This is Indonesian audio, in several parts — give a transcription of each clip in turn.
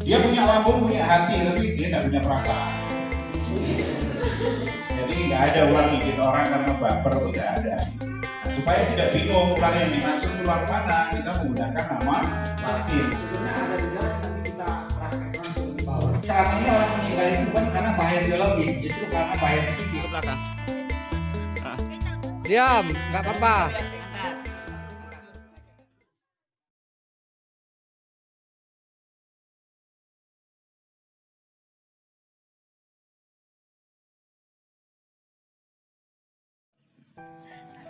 Dia punya lambung, punya hati, tapi dia nggak punya perasaan. Jadi nggak ada ular gigit orang karena baper, itu nggak ada. Nah, supaya tidak bingung ular yang dimaksud ular mana, kita menggunakan nama latin. Nah, ada jelas nanti kita praktekkan langsung di bawah. Saat ini orang meninggal itu bukan karena bahaya biologis, justru karena bahaya psikis. Ke belakang. Diam, nggak apa-apa.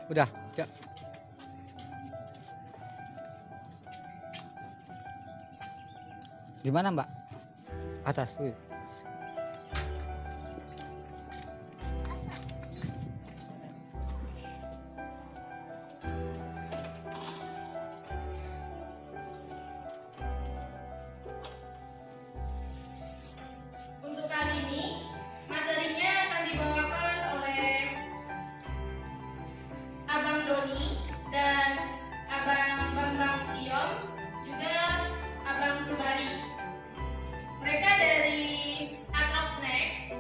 Udah, ya. Di mana, Mbak? Atas, wih. Untuk kali ini, materinya akan dibawakan oleh Abang Doni dan Abang Bambang Iom, juga Abang Subari. Mereka dari Atrof Snack.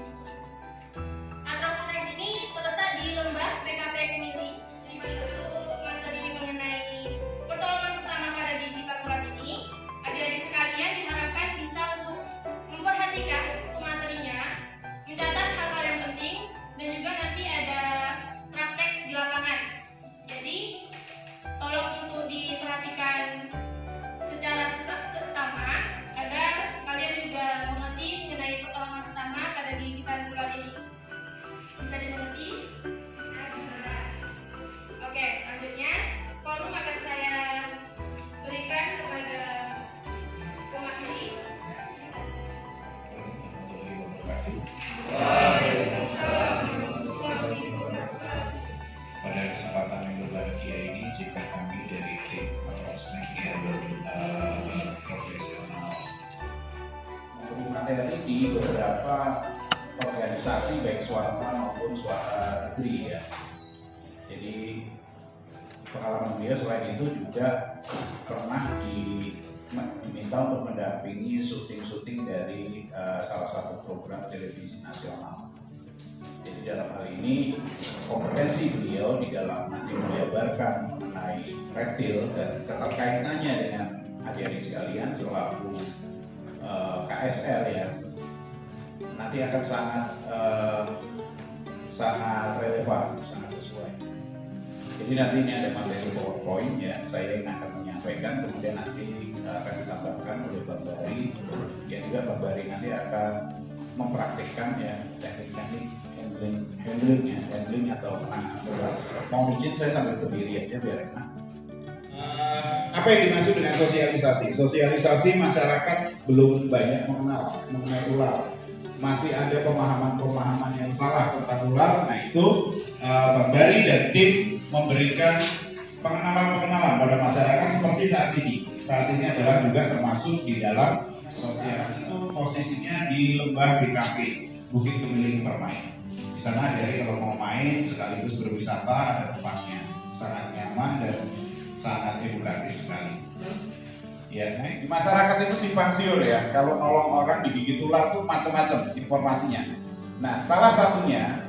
Atrof Snack ini terletak di Lembah PKP Kemili. Dibantu materi mengenai pertolongan pertama pada gigitan ular ini. Adik-adik sekalian diharapkan bisa untuk memperhatikan materinya, mencatat hal-hal yang penting, dan juga nanti ada praktek di lapangan. Jadi, tolong untuk diperhatikan secara seksama agar kalian juga mengerti mengenai pertolongan pertama pada gigitan ular ini. Bisa dimengerti? Oke, selanjutnya forum akan saya berikan kepada pemateri. Pada kesempatan yang berbahagia ini, jika kami dari tim Atrof Snack yang profesional memberi materi di beberapa organisasi baik swasta maupun swasta negeri ya. Jadi pengalaman beliau selain itu juga pernah diminta untuk mendampingi syuting dari salah satu program televisi nasional. Jadi dalam hal ini kompetensi beliau di dalam nanti menjabarkan mengenai reptil dan keterkaitannya dengan adik-adik sekalian selaku KSL ya, nanti akan sangat relevan, sangat sesuai. Jadi nanti ini ada materi PowerPoint ya, saya yang akan menyampaikan, kemudian nanti akan ditambahkan oleh Bang Bari, ya juga Bang Bari nanti akan mempraktikkan ya teknik-teknik handling atau penanganan ular. Mau izin saya sambil berdiri aja biar enak. Apa yang dimaksud dengan sosialisasi? Sosialisasi masyarakat belum banyak mengenal mengenai ular. Masih ada pemahaman-pemahaman yang salah tentang ular. Nah itu Bang Bari dan tim memberikan pengenalan-pengenalan pada masyarakat seperti saat ini. Saat ini adalah juga termasuk di dalam sosialisasi itu posisinya di Lembah BKP Bukit Kemiling Permai. Di sana dari kalau mau main sekaligus berwisata ada tempatnya, sangat nyaman dan sangat edukatif sekali. Ya, di masyarakat itu simpang siur ya. Kalau nolong orang digigit ular tuh macam-macam informasinya. Nah, salah satunya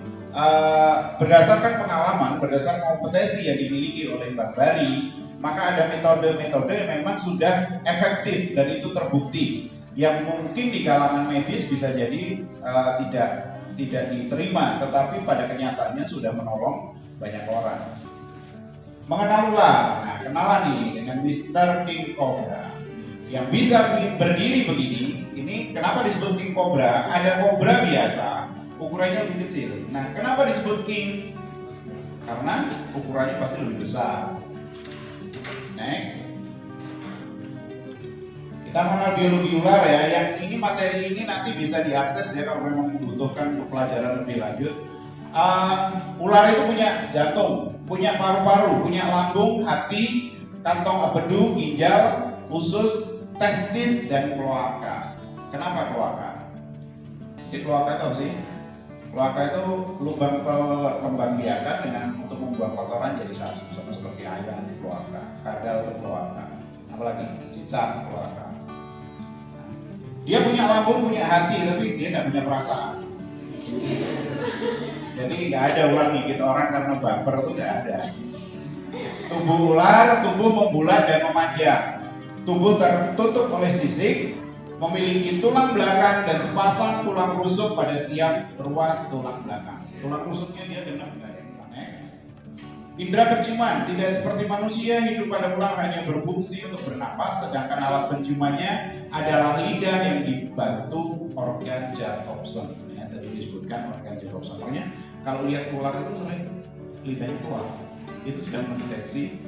berdasarkan pengalaman, berdasarkan kompetensi yang dimiliki oleh Bang Bari, maka ada metode-metode yang memang sudah efektif dan itu terbukti. Yang mungkin di kalangan medis bisa jadi tidak diterima, tetapi pada kenyataannya sudah menolong banyak orang. Mengenal ular, nah kenalan nih dengan Mr. King Cobra yang bisa berdiri begini. Ini kenapa disebut King Cobra? Ada kobra biasa, ukurannya lebih kecil. Nah, kenapa disebut King? Karena ukurannya pasti lebih besar. Next. Kita mengenal biologi ular ya. Yang ini materi ini nanti bisa diakses ya kalau memang membutuhkan untuk pelajaran lebih lanjut. Ular itu punya jantung, punya paru-paru, punya lambung, hati, kantong empedu, ginjal, usus, testis, dan kloaka. Kenapa kloaka? Jadi kloaka itu apa sih? Kloaka itu lubang pembangkiakan dengan untuk membuang kotoran jadi satu, sama seperti ayam di kloaka, kadal di kloaka, apalagi cicak kloaka. Dia punya lambung, punya hati, tapi dia nggak punya perasaan. Jadi nggak ada ular gigit orang karena baper, itu nggak ada. Tubuh ular, tubuh membulat dan memanjang. Tubuh tertutup oleh sisik, memiliki tulang belakang dan sepasang tulang rusuk pada setiap ruas tulang belakang. Tulang rusuknya dia genap. Next. Indra penciuman tidak seperti manusia, hidup pada ular hanya berfungsi untuk bernapas, sedangkan alat penciumannya adalah lidah yang dibantu organ Jacobson. Ya, tadi disebutkan organ Jacobson. Pokoknya kalau lihat ular itu selain lidahnya keluar, itu sedang mendeteksi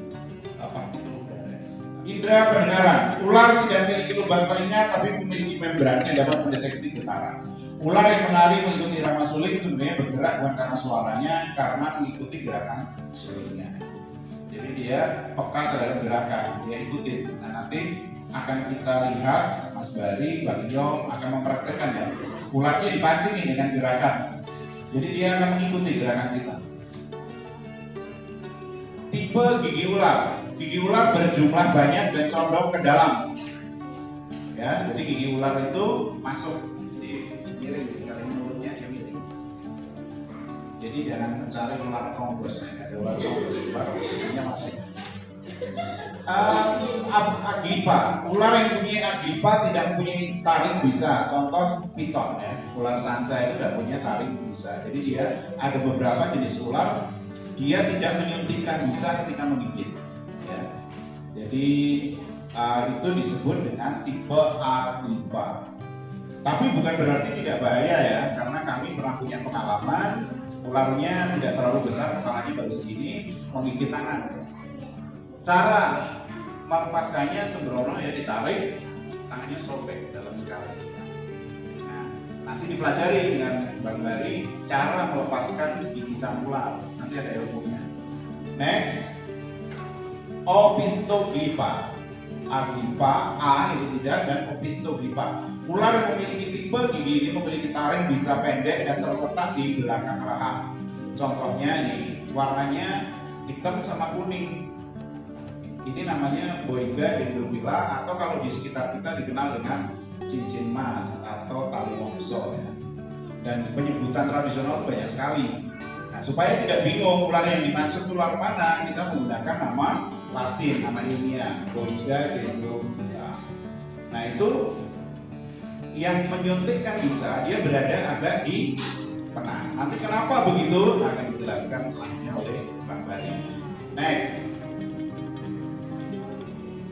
partikel udara. Indra pendengaran, ular tidak memiliki lubang telinga tapi memiliki membran yang dapat mendeteksi getaran. Ular yang menari mengikuti irama suling sebenarnya bergerak bukan karena suaranya, karena mengikuti gerakan sulingnya. Jadi dia peka terhadap gerakan, dia ikutin. Nah nanti akan kita lihat Mas Bari, Bang Yom akan mempraktekkan ya. Ularnya dipancing dengan gerakan. Jadi dia akan mengikuti gerakan kita. Tipe gigi ular. Gigi ular berjumlah banyak dan condong ke dalam. Ya, jadi gigi ular itu masuk di miring, kalau mulutnya dia miring. Jadi jangan mencari ular kongress, ada ular kongress, ular masuk. Agipa, ular yang punya agipa tidak mempunyai taring bisa. Contoh piton ya, ular sanca itu tidak punya taring bisa. Jadi dia ada beberapa jenis ular, dia tidak menyuntikkan bisa ketika menggigit. Ya. Jadi itu disebut dengan tipe agipa. Tapi bukan berarti tidak bahaya ya, karena kami pernah punya pengalaman ularnya tidak terlalu besar, kepalanya baru segini, menggigit tangan. Cara melepaskannya sembrono ya ditarik, tangannya sobek dalam sekali. Nah, nanti dipelajari dengan Bang Bari cara melepaskan gigitan ular. Nanti ada ilmunya. Next, Opistoglypha. Agipa A itu tidak, dan Opistoglypha. Ular yang memiliki tipe gigi ini memiliki taring bisa pendek dan terletak di belakang rahang. Contohnya ini warnanya hitam sama kuning. Ini namanya Boiga dendrophila, atau kalau di sekitar kita dikenal dengan cincin emas atau tali mongso ya. Dan penyebutan tradisional banyak sekali. Nah, supaya tidak bingung ular yang dimaksud ular mana, kita menggunakan nama Latin, nama ilmiah Boiga dendrophila. Nah itu yang menyuntikkan bisa, dia berada agak di tengah. Nanti kenapa begitu akan dijelaskan selanjutnya oleh Bang Bari. Next,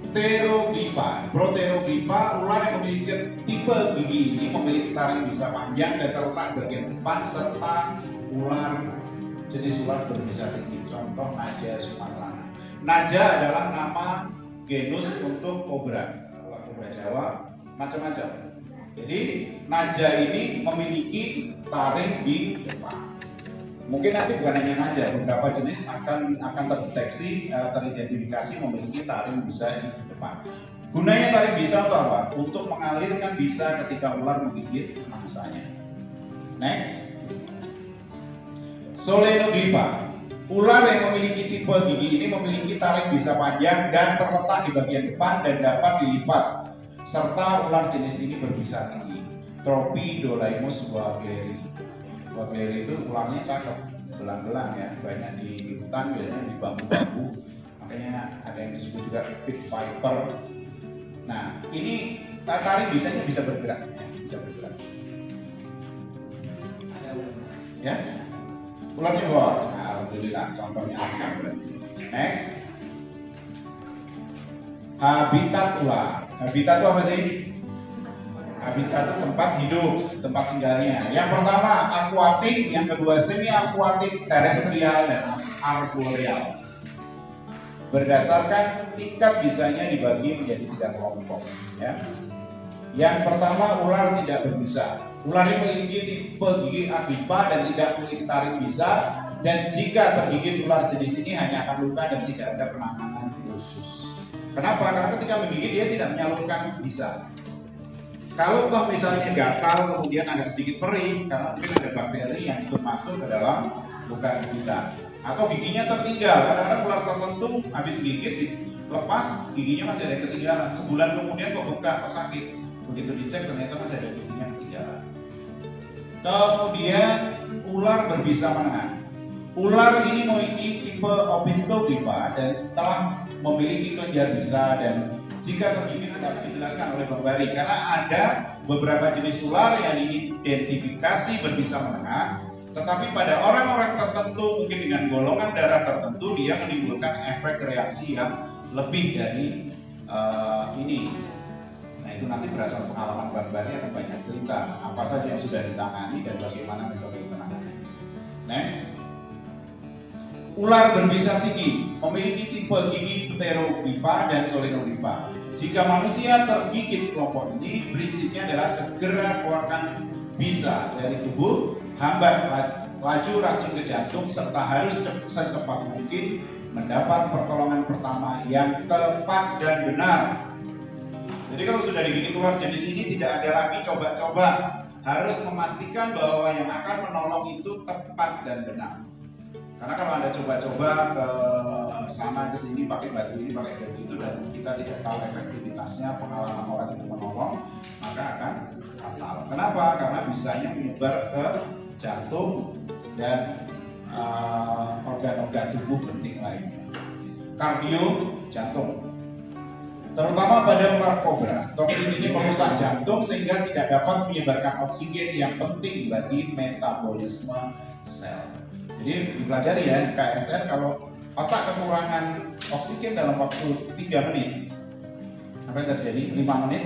Pteroglypha. Proteroglypha, ular yang memiliki tipe gigi ini memiliki taring bisa panjang dan terletak bagian depan, serta ular jenis ular berbisa tinggi. Contoh Naja sumatrana. Naja adalah nama genus untuk kobra. Kalau kobra Jawa macam-macam. Jadi Naja ini memiliki taring di depan. Mungkin nanti bukan hanya Naja, beberapa jenis akan terdeteksi, teridentifikasi memiliki taring bisa di depan. Gunanya taring bisa untuk apa? Untuk mengalirkan bisa ketika ular menggigit mangsanya. Next, Solenoglypha. Ular yang memiliki tipe gigi ini memiliki taring bisa panjang dan terletak di bagian depan dan dapat dilipat. Serta ular jenis ini berbisa tinggi. Tropidolaemus waberi. Waberi itu ularnya cakep, belang-belang ya, banyak di hutan, biasanya di bambu-bambu. Makanya ada yang disebut juga pit viper. Nah, ini taring bisanya bisa bergerak, ya, bisa bergerak. Ada ya? Ularnya bawah. Nah, alhamdulillah, contohnya apa? Next, habitat ular. Habitat itu apa sih? Habitat itu tempat hidup, tempat tinggalnya. Yang pertama akuatik, yang kedua semi akuatik, terestrial, dan arboreal. Berdasarkan tingkat bisanya dibagi menjadi 3 kelompok. Ya. Yang pertama ular tidak berbisa. Ular ini memiliki tipe gigi agipa dan tidak memiliki taring bisa. Dan jika tergigit ular jenis ini hanya akan luka dan tidak ada penanganan khusus. Kenapa? Karena ketika menggigit dia tidak menyalurkan bisa. Kalau toh misalnya gatal kemudian agak sedikit perih karena mungkin ada bakteri yang ikut masuk ke dalam luka gigitan, atau giginya tertinggal. Kadang-kadang ular tertentu habis gigit lepas giginya masih ada yang ketinggalan. Sebulan kemudian kok bengkak, kok sakit. begitu dicek ternyata masih ada giginya ketinggalan. Kemudian ular berbisa menengah. Ular ini memiliki tipe Opisthopipa dan setelah memiliki kelenjar bisa dan jika tergigit dapat dijelaskan oleh Bang Bari karena ada beberapa jenis ular yang diidentifikasi berbisa menengah, tetapi pada orang-orang tertentu mungkin dengan golongan darah tertentu dia menimbulkan efek reaksi yang lebih dari ini. Nah itu nanti berdasarkan pengalaman Bang Bari akan banyak cerita apa saja yang sudah ditangani dan bagaimana metode penanganannya. Next. Ular berbisa tinggi memiliki tipe gigi Pteropipa dan Solenopipa. Jika manusia tergigit kelompok ini, prinsipnya adalah segera keluarkan bisa dari tubuh, hambat laju racun ke jantung, serta harus secepat mungkin mendapat pertolongan pertama yang tepat dan benar. Jadi kalau sudah digigit ular jenis ini tidak ada lagi coba-coba, harus memastikan bahwa yang akan menolong itu tepat dan benar. Karena kalau Anda coba-coba ke sana ke sini pakai batu ini pakai batu itu dan kita tidak tahu efektivitasnya, pengalaman orang itu menolong, maka akan fatal. Kenapa? Karena bisanya menyebar ke jantung dan organ-organ tubuh penting lainnya. Kardio jantung. Terutama pada ular kobra, toksin ini merusak jantung sehingga tidak dapat menyebarkan oksigen yang penting bagi metabolisme sel. Jadi dipelajari ya KSR, kalau otak kekurangan oksigen dalam waktu 3 menit, apa yang terjadi? 5 menit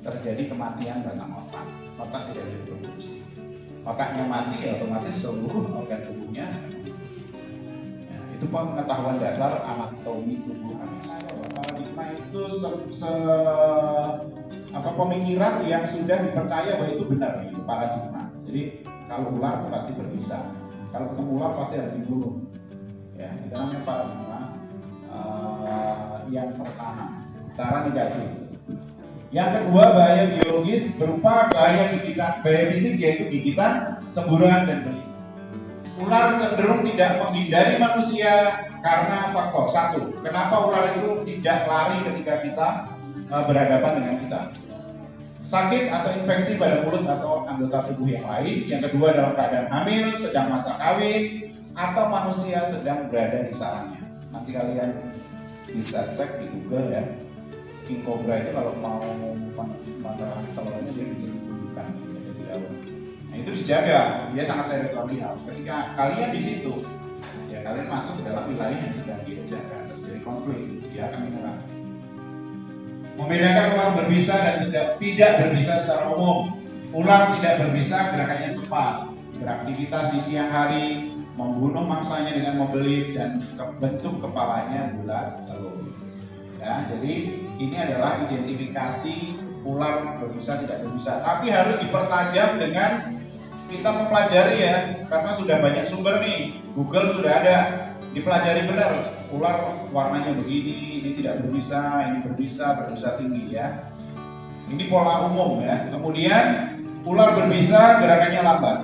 terjadi kematian batang otak. Otak tidak diproduksi. Otaknya mati ya otomatis seluruh organ tubuhnya. Ya, itu pengetahuan dasar anatomi tubuh manusia. Paradigma itu pemikiran yang sudah dipercaya bahwa itu benar, itu paradigma. Jadi kalau ular pasti berbisa. Kalau ketemu ular pasti harus dibunuh. Ya, itu namanya paradigma yang pertama, cara negatif. Yang kedua, bahaya biologis berupa bahaya gigitan, bahaya fisik yaitu gigitan, semburan dan beling. Ular cenderung tidak menghindari manusia karena faktor satu. Kenapa ular itu tidak lari ketika kita berhadapan dengan kita? Sakit atau infeksi pada mulut atau anggota tubuh yang lain. Yang kedua dalam keadaan hamil, sedang masa kawin, atau manusia sedang berada di sarangnya. Nanti kalian bisa cek di Google ya. King Cobra itu kalau mau menyerang telurnya dia bikin gundukan di dalam. Nah itu dijaga, dia sangat teritorial. Ketika kalian di situ, ya kalian masuk ke dalam wilayah yang sedang dia jaga, terjadi konflik, dia akan menyerang. Membedakan ular berbisa dan tidak berbisa secara umum. Ular tidak berbisa gerakannya cepat, beraktivitas di siang hari, membunuh mangsanya dengan membelit dan bentuk kepalanya bulat telur. Ya, jadi ini adalah identifikasi ular berbisa tidak berbisa. Tapi harus dipertajam dengan kita mempelajari ya, karena sudah banyak sumber nih. Google sudah ada, dipelajari benar. Ular warnanya begini, ini tidak berbisa, ini berbisa tinggi ya. Ini pola umum ya. Kemudian ular berbisa gerakannya lambat,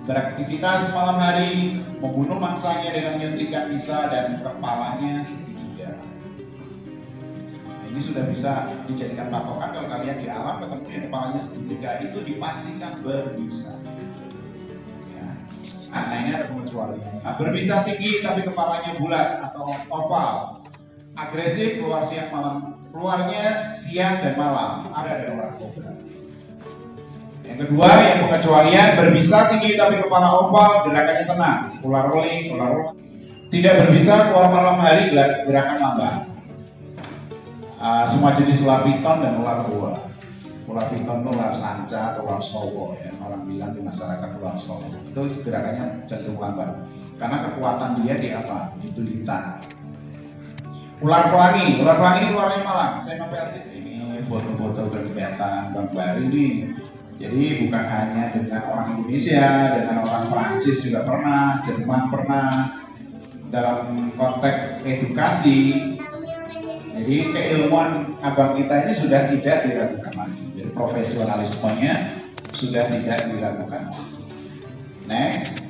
beraktivitas malam hari, membunuh mangsanya dengan menyuntikkan bisa dan kepalanya segitiga. Nah, ini sudah bisa dijadikan patokan kalau kalian di alam ketemu yang kepalanya segitiga itu dipastikan berbisa. Nah ini ada pengecualian. Nah, berbisa tinggi tapi kepalanya bulat atau oval, agresif, keluar siang malam, keluarnya siang dan malam. Ada ular kobra. Yang kedua yang pengecualian, berbisa tinggi tapi kepala oval, gerakannya tenang, ular rolling, tidak berbisa, keluar malam hari, gerakan lambat. Semua jenis ular piton dan ular boa. Ular piton itu ular sanca atau ular sowo ya, orang bilang di masyarakat ular sowo. Itu gerakannya cenderung lambat karena kekuatan dia di apa? Di tulitan. Ular pelangi ini ularnya malang. Saya memperhatikan ini foto-foto kegiatan Bang Bari ini. Jadi bukan hanya dengan orang Indonesia, dengan orang Prancis juga pernah, Jerman pernah, dalam konteks edukasi. Jadi keilmuan abang kita ini sudah tidak diragukan lagi. Jadi profesionalismenya sudah tidak diragukan lagi. Next.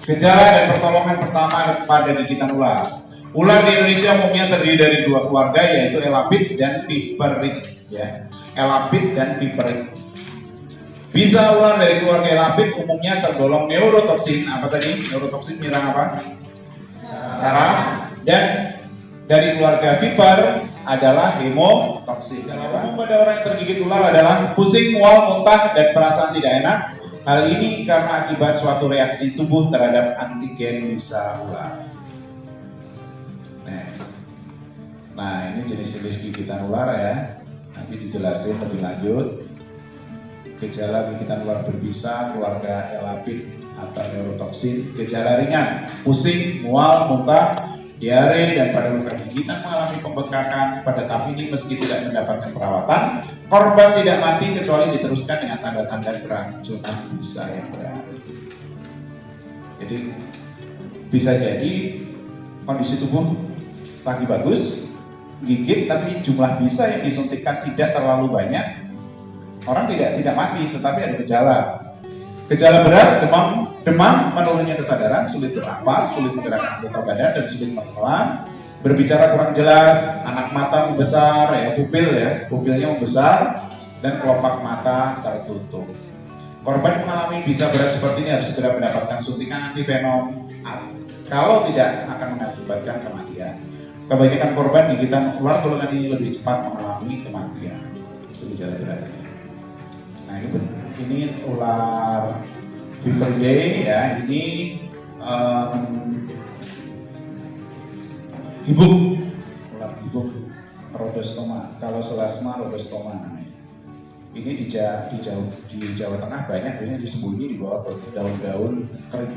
Gejala dan pertolongan pertama pada gigitan ular. Ular di Indonesia umumnya terdiri dari dua keluarga, yaitu Elapid dan Piperid. Ya, Elapid dan Piperid. Bisa ular dari keluarga Elapid umumnya tergolong neurotoksin. Apa tadi? Neurotoksin menyerang apa? Saraf. Dan dari keluarga Viper adalah hemotoksin. Umum pada orang yang tergigit ular adalah pusing, mual, muntah, dan perasaan tidak enak. Hal ini karena akibat suatu reaksi tubuh terhadap antigen bisa ular. Nah, ini jenis-jenis gigitan ular ya. Nanti dijelasin lebih lanjut. Gejala gigitan ular berbisa, keluarga Elapid atau neurotoksin. Gejala ringan, pusing, mual, muntah, diare, dan pada luka gigitan mengalami pembengkakan pada tahap ini meski tidak mendapatkan perawatan. Korban tidak mati kecuali diteruskan dengan tanda-tanda keracunan bisa yang berat. Jadi bisa jadi kondisi tubuh lagi bagus, gigit, tapi jumlah bisa yang disuntikkan tidak terlalu banyak. Orang tidak mati, tetapi ada gejala. Gejala berat, demam, menurunnya kesadaran, sulit bernafas, sulit menggerakkan anggota badan, dan sulit mengelola. Berbicara kurang jelas, anak mata membesar, pupilnya membesar, dan kelopak mata tertutup. Korban mengalami bisa berat seperti ini harus segera mendapatkan suntikan antivenom. Kalau tidak akan mengakibatkan kematian. Kebanyakan korban gigitan ular golongan ini lebih cepat mengalami kematian. Itu gejala beratnya. Nah, ini ular Viperinae ya, ini hibuk, ular hibuk, Rhodostoma. Kalau selasma Rhodostoma namanya. Ini di Jawa Tengah banyak, ini disembunyi di bawah daun-daun kering.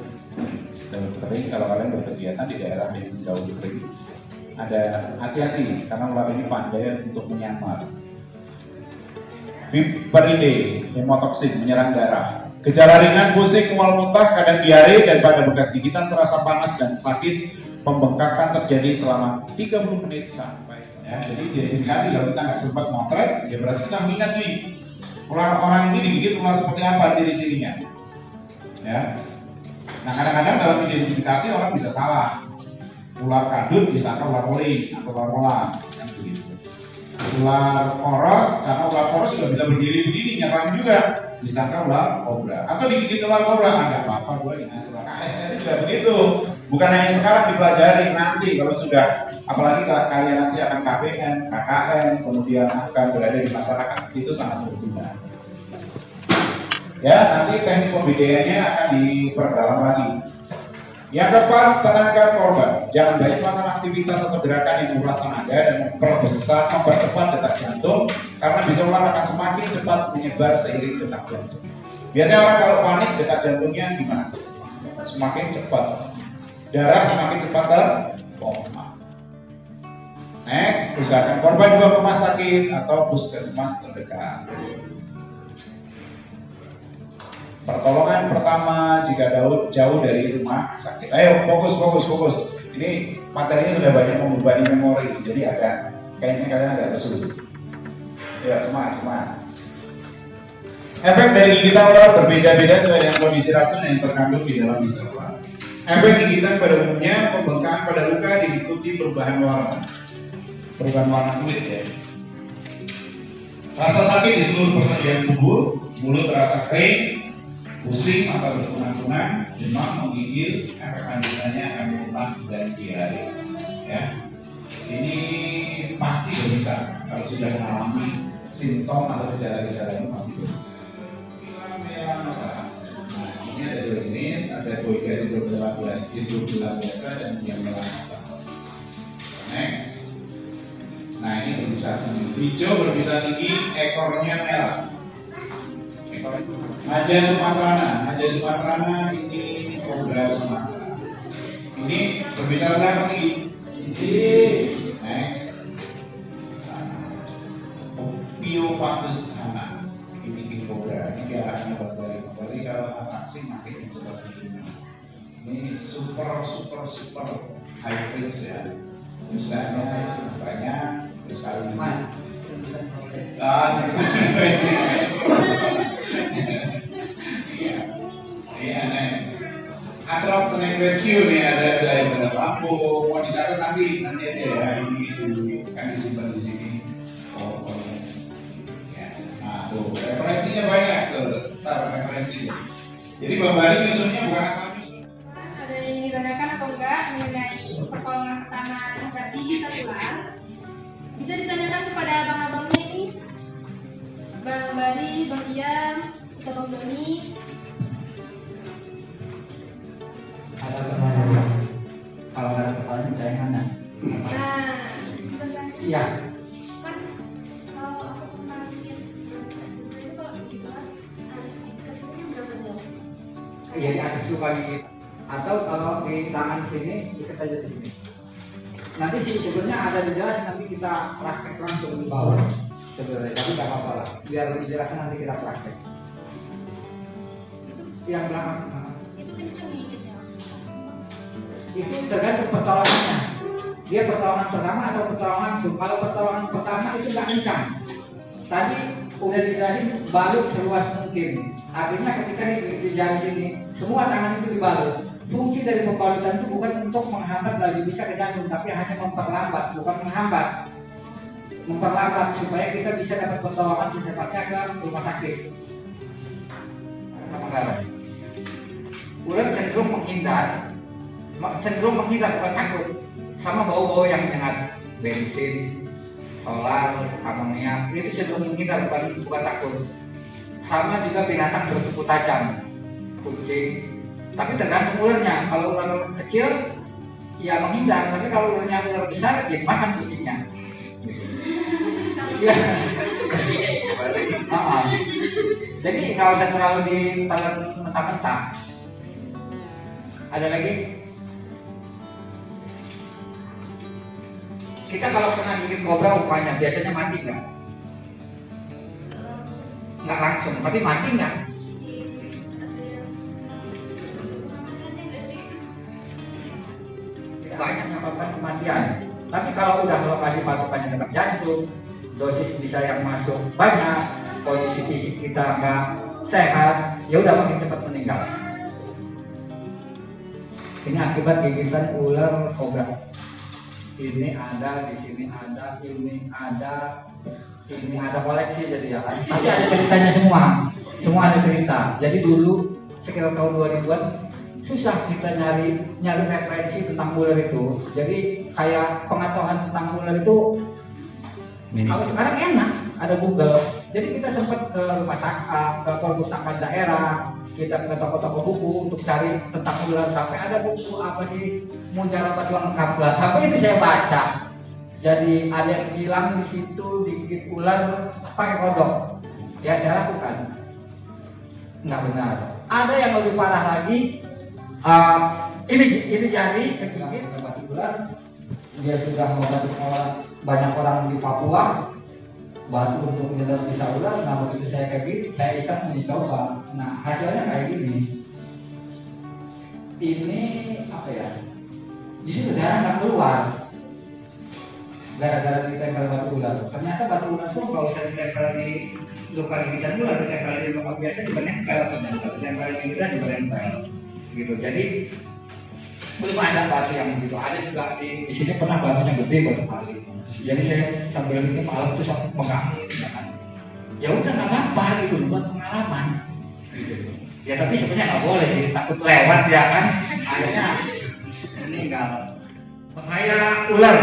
Daun kering, kalau kalian berkegiatan di daerah yang daun kering, ada hati-hati karena ular ini pandai untuk menyamar. Viperinae, hemotoksin, menyerang darah. Gejala ringan, pusing, mual, muntah, kadang diare, dan pada bekas gigitan terasa panas dan sakit. Pembengkakan terjadi selama 30 menit sampai. Ya, jadi diidentifikasi kalau kita nggak sempat motret, ya berarti kita mengingat nih ular orang ini digigit ular seperti apa ciri-cirinya. Ya. Nah, kadang-kadang dalam identifikasi orang bisa salah. Ular kadut disangka ular weling atau ular elang, kan begitu. Ular poros, karena ular poros juga bisa berdiri begini, nyerang juga, disangka ular kobra. Atau digigit ular kobra, nggak apa-apa, gue dengan ular ASN juga begitu. Bukan hanya sekarang dipelajari, nanti kalau sudah, apalagi kalian nanti akan KPN, KKN, kemudian akan berada di masyarakat, itu sangat berguna. Ya, nanti teknik pembedaannya akan diperdalam lagi. Yang keempat, tenangkan korban. Jangan banyak melakukan aktivitas atau gerakan yang menguras tenaga dan mempercepat detak jantung, karena bisa ular akan semakin cepat menyebar seiring detak jantung. Biasanya orang kalau panik, detak jantungnya gimana? Semakin cepat, darah semakin cepat terpompa. Next, usahakan korban dibawa ke rumah sakit atau puskesmas terdekat. Pertolongan pertama jika jauh dari rumah sakit. Ayo fokus. Ini materinya sudah banyak membebani memori, jadi kayaknya kalian agak lesu. Ya, semangat. Efek dari gigitan ular berbeda-beda sesuai dengan kondisi racun yang terkandung di dalam bisa ular. Efek gigitan pada umumnya pembengkakan pada luka diikuti perubahan warna kulit ya. Rasa sakit di seluruh persendian tubuh, mulut terasa kering, pusing atau berkunang-kunang, demam, menggigil, efek lanjutannya akan muntah dan diare. Ya, ini pasti berbisa. Kalau sudah mengalami simptom atau gejala-gejala ini pasti berbisa. Melanoma. Nah, ini ada dua jenis, ada goiga hidrogela biasa dan yang melanoma. Next. Nah, ini berbisa tinggi. Hijau berbisa tinggi, ekornya merah. Haja Sumatrana ini kobra Sumatera. Ini berbicara apa tinggi? Next. Ophiophagus anak. Ini king kobra. Ini arahnya barbari kalau atraksi makin seperti ini. Ini super high pitch ya. Misalnya banyak terus kali ini. Atroxanate ratio nih ada yang benar lampu mau dicatat nanti aja ya, ini kan disimpan di sini. Ya. Nah tuh referensinya banyak tuh, referensinya. Jadi Bang Bari nyusunnya bukan asal nyusun. Ada yang ditanyakan atau enggak mengenai pertolongan pertama berarti kita ulang? Bisa ditanyakan kepada abang-abangnya ini, Bang Bari, Bang Ian, atau Bang Doni. Ada pertanyaan? Kalau ada pertanyaan saya nanya. Nah, sebentar. Iya. Kan kalau aku pernah lihat itu kalau di luar ada stikernya berapa jauh? Iya di atas lupa gigit. Atau kalau di tangan sini ikat saja di sini. Nanti sih sebenarnya ada dijelas nanti kita praktek langsung di bawah. Sebenarnya tapi nggak apa-apa lah. Biar lebih jelasnya nanti kita praktek. Yang belakang. Itu kencang hijaunya. Itu tergantung pertolongannya. Dia pertolongan pertama atau pertolongan langsung. Kalau pertolongan pertama itu nggak kencang. Tadi udah dijelasin balut seluas mungkin. Artinya ketika di jari sini semua tangan itu dibalut. Fungsi dari pembalutan itu bukan untuk menghambat lagi bisa ke jantung, tapi hanya memperlambat, bukan menghambat. Memperlambat supaya kita bisa dapat pertolongan secepatnya ke rumah sakit. Sama garam. Ular cenderung menghindar bukan takut sama bau-bau yang menyengat, bensin, solar, amonia itu cenderung menghindar bukan takut. Sama juga binatang berkuku tajam, kucing. Tapi tergantung ularnya. Kalau ular kecil ya menghindar, tapi kalau ularnya ular besar ya makan kucingnya. Iya. Jadi nggak usah terlalu ditelan mentah-mentah. Ada lagi? Kita kalau pernah gigit kobra umpamanya biasanya mati nggak? Nggak langsung, tapi mati nggak? Tidak banyak menyebabkan kematian. Tapi kalau udah lokasi patokannya dekat jantung, dosis bisa yang masuk banyak, kondisi fisik kita nggak sehat, ya udah makin cepat meninggal. Ini akibat gigitan ular kobra. Ini ada, di sini ada, ini ada koleksi jadi ya kan. Pasti ada ceritanya semua ada cerita. Jadi dulu sekitar tahun 2000-an susah kita nyari referensi tentang ular itu. Jadi kayak pengetahuan tentang ular itu kalau sekarang enak, ada Google. Jadi kita sempat ke rumah sakit, ke perpustakaan daerah, kita ke toko-toko buku untuk cari tentang ular, sampai ada buku apa sih Mujarabah lengkap lah, sampai itu saya baca. Jadi ada yang bilang di situ digigit ular pakai kodok, ya saya lakukan. Nggak benar. Ada yang lebih parah lagi, ini jari kegigit batu ular, dia sudah mengobati banyak orang di Papua. Batu untuk menyelam bisa ular, nah begitu saya kegigit, saya iseng mencoba. Nah hasilnya kayak gini. Ini apa ya? Justru darah nggak keluar gara-gara ditempel batu ular. Ternyata batu ular tuh kalau saya ditempel di luka gigitan ular, ditempel di luka biasa juga nempel, ditempel di gigitan juga nempel, gitu. Jadi belum ada batu yang begitu. Ada juga di sini pernah batunya gede batu kali. Jadi saya sambil ini malam tuh sampai pegang, ya udah nggak apa-apa gitu, buat pengalaman. Gitu. Ya tapi sebenarnya nggak boleh sih, takut lewat ya kan, akhirnya meninggal. Bahaya ular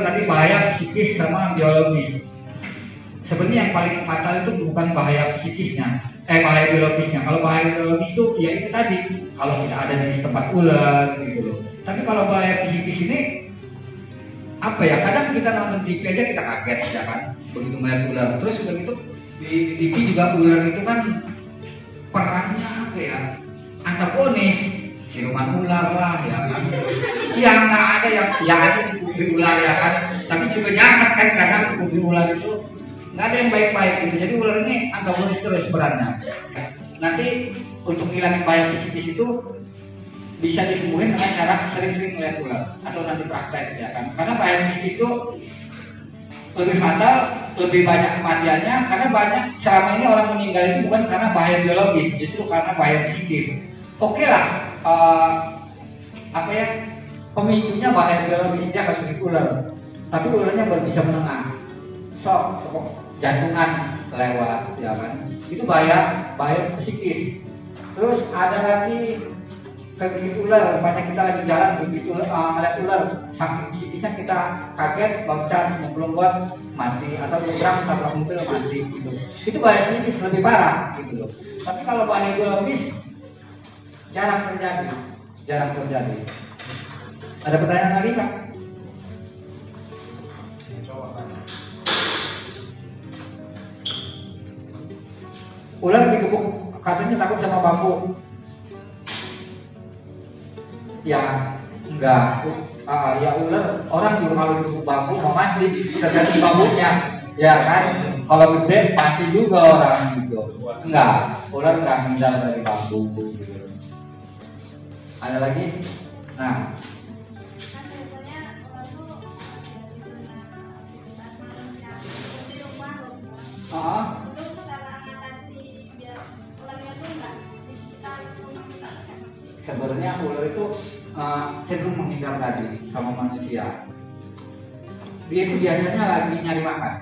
tadi bahaya psikis sama biologis. Sebenarnya yang paling fatal itu bukan bahaya psikisnya, bahaya biologisnya. Kalau bahaya biologis itu ya itu tadi, kalau kita ada di tempat ular gitu loh. Tapi kalau bahaya psikis ini apa ya, kadang kita nonton TV aja kita kaget ya kan, begitu melihat ular. Terus udah gitu di TV juga ular itu kan perannya apa ya, antagonis, siluman ular lah ya kan. Yang nggak ada yang ada putri ular ya kan, tapi juga jahat kan kadang putri ular itu nggak ada yang baik-baik gitu. Jadi ular ini antagonis terus perannya. Nanti untuk hilangin bahaya psikis itu bisa disembuhin dengan cara sering-sering melihat ular atau nanti praktek ya kan. Karena bahaya psikis itu lebih fatal, lebih banyak kematiannya, karena banyak selama ini orang meninggal itu bukan karena bahaya biologis, justru karena bahaya psikis. Oke lah, apa ya, pemicunya bahaya biologisnya ke sedikit ular, tapi ularnya berbisa menengah, sok jantungan lewat, ya kan, itu bahaya psikis. Terus ada lagi kegigit ular, banyak kita lagi jalan begitu melihat ular, saking psikisnya kita kaget, loncat, nyemplung got, mati, atau nyebrang tabrak mobil mati gitu. Itu bahaya psikis lebih parah gitu loh. Tapi kalau bahaya biologis jarang terjadi. Ada pertanyaan lagi Kak? Ular digebuk, katanya takut sama bambu. Ya, enggak. Ya ular, orang juga kalau digebuk bambu mau mati, tergantung bambunya. Ya kan, kalau gede mati juga orang gitu. Enggak, ular enggak menghindar dari bambu gitu. Ada lagi? Nah, sebenarnya ular itu cenderung menghindar tadi sama manusia. Dia itu biasanya lagi nyari makan.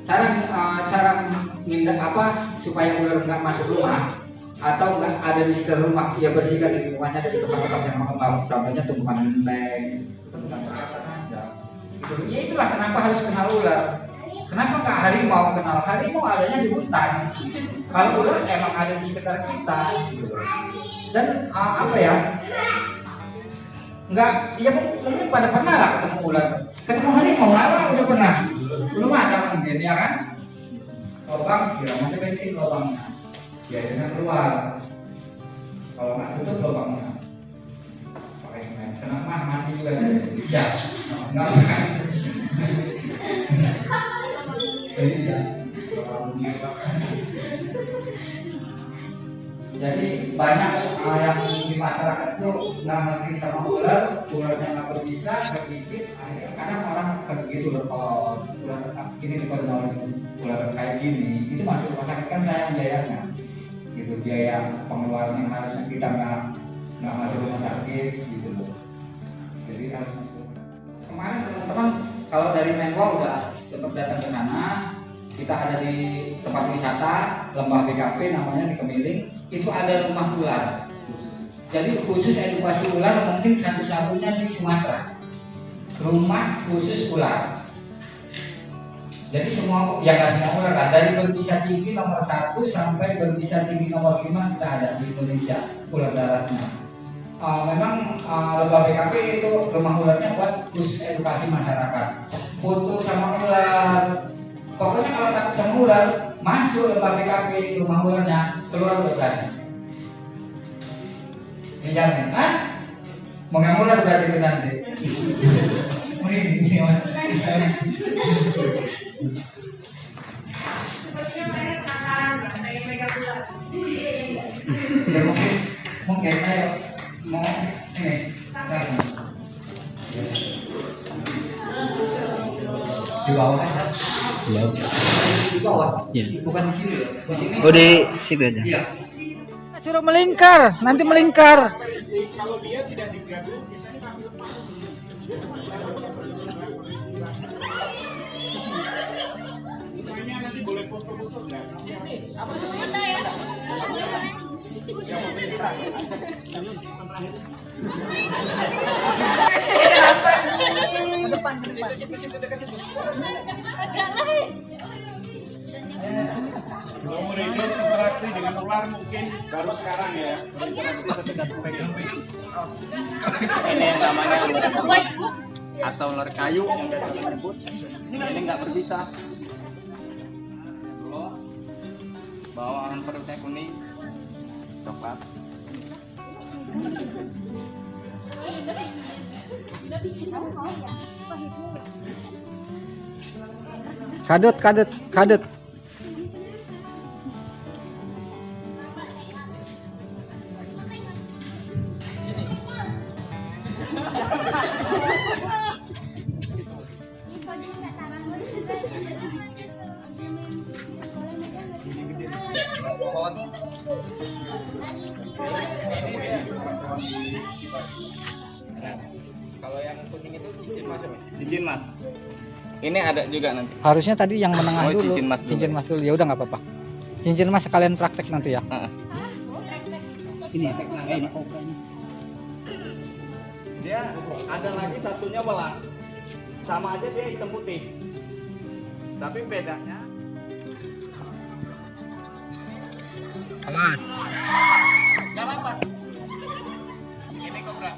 Cara menghindar apa supaya ular nggak masuk rumah atau nggak ada di sekitar rumah, dia bersihkan lingkungannya dari tempat-tempat yang lembab, contohnya tumpukan lempeng, tumpukan peralatan aja. Ya itulah kenapa harus kenal ular. Kenapa nggak harimau? Kenal harimau adanya di hutan. Kalau ular emang ada di sekitar kita. Dan apa ya? Nggak, ya mungkin pada pernah lah ketemu ular. Ketemu harimau nggak udah pernah. Belum ada mungkin ya kan? Lubang, siram aja bensin lubangnya. Biasanya keluar. Kalau nggak tutup lubangnya. Pakai semen. Senang mah mandi juga. Iya. Nggak makan. Jadi banyak yang di masyarakat itu nggak ngerti sama ularnya nggak berbisa, kegigit, kadang orang kegigit ular ini ular kayak gini, itu masuk rumah sakit kan saya biayanya, gitu biaya pengeluaran yang harusnya kita nggak masuk rumah sakit gitu loh. Jadi harus masuk. Kemarin teman-teman kalau dari Menko udah tetap datang ke sana, kita ada di tempat wisata Lembah BKP namanya di Kemiling, itu ada rumah ular. Jadi khusus edukasi ular mungkin satu-satunya di Sumatera, rumah khusus ular. Jadi semua, ya nggak semua ular kan, dari berbisa tinggi nomor 1 sampai berbisa tinggi nomor 5 kita ada di Indonesia ular daratnya. Memang Lembah BKP itu rumah ularnya buat khusus edukasi masyarakat. Foto sama ular, pokoknya kalau takut sama ular, masuk Lembah BKP rumah ularnya, keluar udah berani. Dijamin, mau nggak ular berarti nanti. Sepertinya mereka penasaran ya, pengen megang ular. Ya mungkin ayo mau ini. Di bawah aja. Di bawah. Iya. Bukan di sini loh. Di sini. Oh di situ aja. Iya. Suruh melingkar, nanti melingkar. Kalau dia tidak digabung, biasanya kami lepas. Pokoknya nanti boleh foto-foto nggak? Sini, apa foto ya? Seumur hidup interaksi dengan ular mungkin baru sekarang ya. Interaksi sedekat pegang. Ini yang namanya ular sabit atau ular kayu yang biasa disebut. Ini nggak berbisa. Dulu bawaan perutnya kuning, coklat. Kadut. Ini Cincin mas. Ini ada juga nanti. Harusnya tadi yang menengah Oh, dulu. cincin mas dulu. Cincin mas dulu. Ya udah nggak apa-apa. Cincin mas sekalian praktek nanti ya. Ini efek naga ini kobra ini. Dia ada lagi satunya belang. Sama aja sih hitam putih. Tapi bedanya Awas. enggak apa-apa. Ini kobra.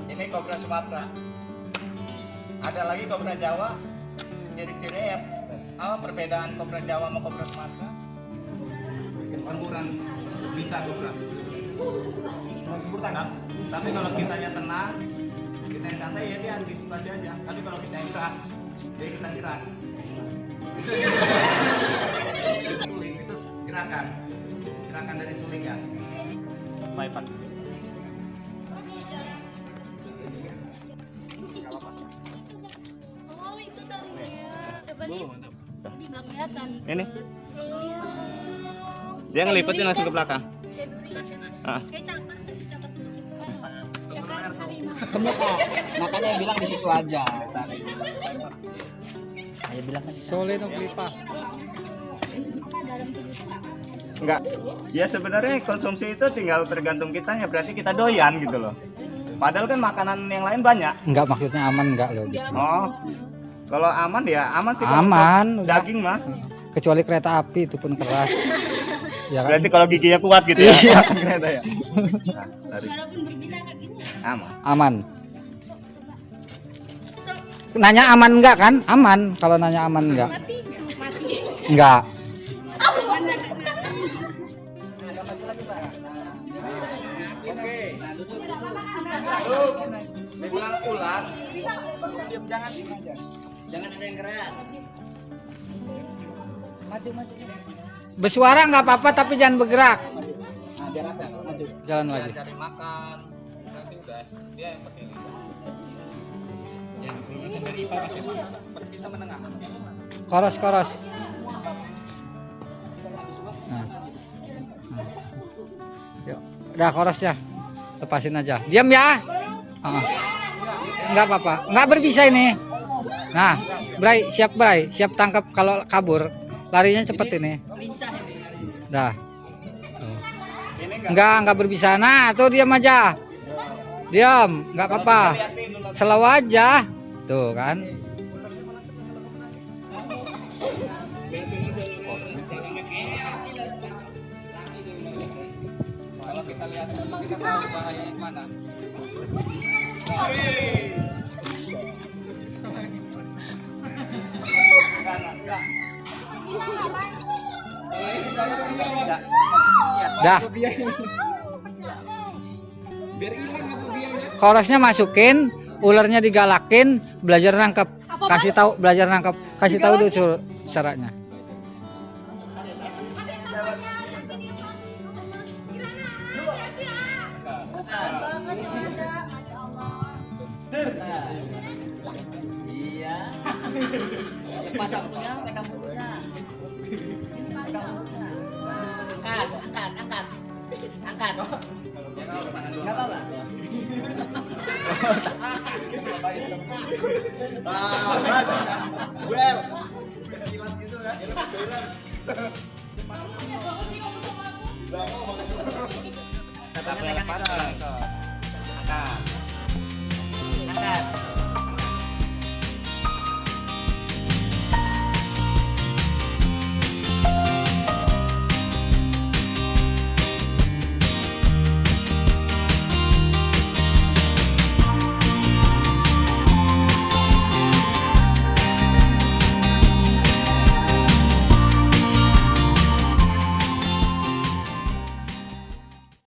Ini kobra Sumatera. Ada lagi kobra Jawa. Ciri-cirinya ya apa perbedaan kobra Jawa sama kobra Sumatera? Semburan bisa kobra. Tapi kalau kitanya tenang, kita yang santai ya dia antisipasi aja. Tapi kalau kita yang gerak, dia kita gerak. Suling itu gerakan dari suling ya. Bypass. Oh, itu talinya. Coba lihat. Di nggak kelihatan. Ini dia ngelipetin langsung ke belakang. Kayak duri. Ah. Kayak cakar, cakar dulu. Ya kan, harimau. Semut ah. Makanya bilang di situ aja. Ayo bilang kan. Solenoglipa. Enggak. Ya sebenarnya konsumsi itu tinggal tergantung kitanya, berarti kita doyan gitu loh. Padahal kan makanan yang lain banyak. Enggak, maksudnya aman enggak loh. Oh. Kalau aman ya aman sih. Kalau Aman. daging mah. Kecuali kereta api itu pun keras. Ya kan? Berarti kalau giginya kuat gitu ya. Iya. Ternyata ya. Walaupun berbisa kayak gini. Aman. Aman. So, Nanya aman enggak kan? Aman. Kalau nanya aman enggak? mati. Enggak. Mana gak mati? Oke. Ular-ular. Diam jangan aja. Jangan ada yang gerak. Maju. Bersuara nggak apa-apa tapi jangan bergerak. Nah, biar apa? Maju. Jalan lagi. Cari makan. Nanti udah dia yang penting. Yang lulusan dari IPA pasti bisa menengah. Koros. Nah. Yuk, udah koros ya. Lepasin aja. Diam ya. Nggak apa-apa. Nggak berbisa ini. Nah, Bray, siap tangkap kalau kabur. Larinya cepet ini. Lincah ini. Dah. Ini Enggak berbisa. Nah, tuh diam aja. Diam, nggak apa-apa. Slow aja. Tuh kan. Kalau kita lihat kita tahu bahaya yang mana. Dah. Korosnya masukin, ularnya digalakin, belajar nangkep. Kasih tahu dulu caranya. Iya. Yang pasang punya, pegang mulutnya. Pegang mulutnya. Angkat. Enggak apa-apa. Well. Kilat gitu kan. Kamu punya bagus sih ngomong sama aku. Kata